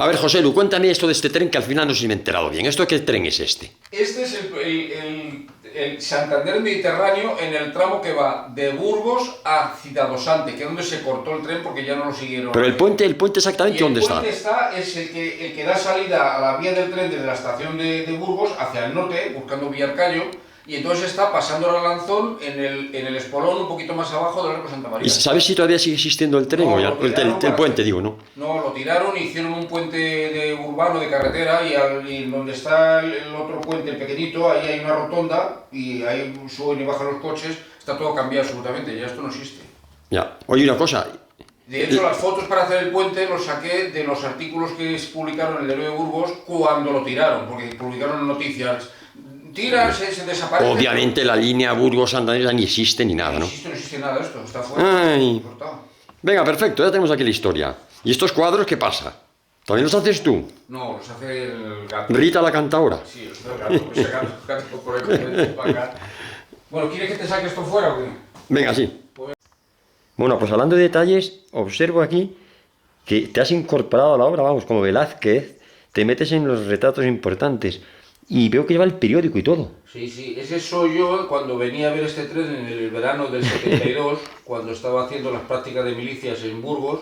A ver, José Lu, cuéntame esto de este tren que al final no sé si me he enterado bien. ¿Esto qué tren es este? Este es el Santander Mediterráneo en el tramo que va de Burgos a Ciudad-Osante, que es donde se cortó el tren porque ya no lo siguieron. Pero el puente exactamente ¿dónde está? El puente es el que da salida a la vía del tren desde la estación de Burgos hacia el norte, buscando Villarcayo, y entonces está pasando el Alanzón en el espolón un poquito más abajo del Arco Santa María. ¿Y sabes si todavía sigue existiendo el tren No, o ya? El puente, digo, ¿no? No, lo tiraron y hicieron un puente urbano de carretera y donde está el otro puente, el pequeñito, ahí hay una rotonda y ahí suben y bajan los coches, está todo cambiado absolutamente, ya esto no existe. Ya, oye una cosa. De hecho, las fotos para hacer el puente los saqué de los artículos que se publicaron en el Diario de Burgos cuando lo tiraron, porque publicaron noticias. Tiran, se desaparece. Obviamente la línea Burgos-Santander ni existe ni nada, ¿no? No existe nada de esto, está fuera. Ay. Venga, perfecto, ya tenemos aquí la historia. ¿Y estos cuadros qué pasa? ¿También los haces tú? No, los hace el gato. ¿Rita la cantadora? Sí, los hace el gato, ese gato por ahí para acá. Bueno, ¿quieres que te saque esto fuera o qué? Venga, sí. Bueno, pues hablando de detalles, observo aquí que te has incorporado a la obra, vamos, como Velázquez, te metes en los retratos importantes y veo que lleva el periódico y todo. Sí, ese soy yo cuando venía a ver este tren en el verano del 72, cuando estaba haciendo las prácticas de milicias en Burgos,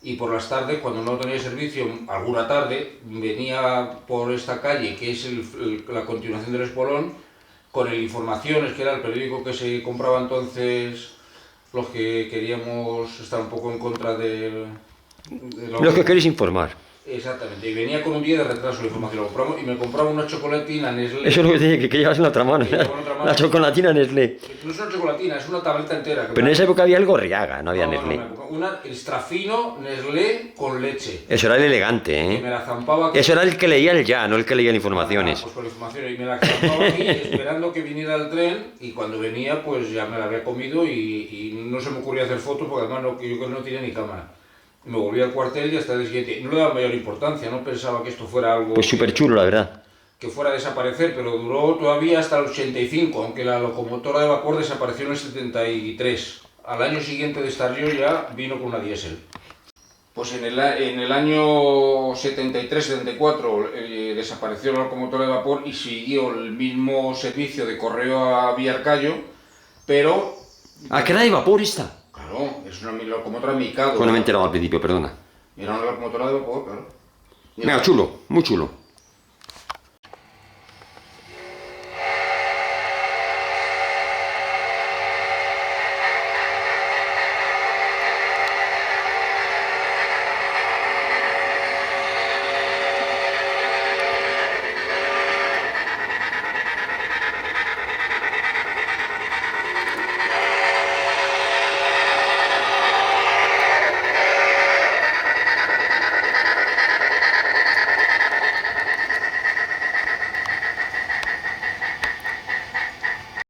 y por las tardes, cuando no tenía servicio, alguna tarde, venía por esta calle, que es la continuación del Espolón, con el Informaciones, que era el periódico que se compraba entonces los que queríamos estar un poco en contra de los que queréis informar. Exactamente, y venía con un día de retraso la información, lo compramos, y me compraba una chocolatina Nestlé. Eso es lo que tiene que llevas en la otra mano, la chocolatina Nestlé. No es una chocolatina, es una tableta entera. Pero en esa época había el Gorriaga, no había Nestlé. Una extra fino Nestlé con leche. Eso era el elegante, ¿eh? Y me la zampaba aquí. Eso era el que leía el ya, no el que leía las informaciones. Pues con la información, y me la zampaba aquí esperando que viniera el tren, y cuando venía pues ya me la había comido y no se me ocurría hacer fotos porque además yo creo que no tenía ni cámara. Me volví al cuartel y hasta el siguiente. No le daba mayor importancia, no pensaba que esto fuera algo... Pues súper chulo, la verdad. Que fuera a desaparecer, pero duró todavía hasta el 85, aunque la locomotora de vapor desapareció en el 73. Al año siguiente de estar yo ya vino con una diésel. Pues en el año 73-74 desapareció la locomotora de vapor y siguió el mismo servicio de correo a Villarcayo, pero... ¿A qué era de vapor esta? Claro, es una locomotora Mikado. Bueno, me he enterado al principio, perdona. Era una locomotora de vapor, claro. Venga, chulo, muy chulo.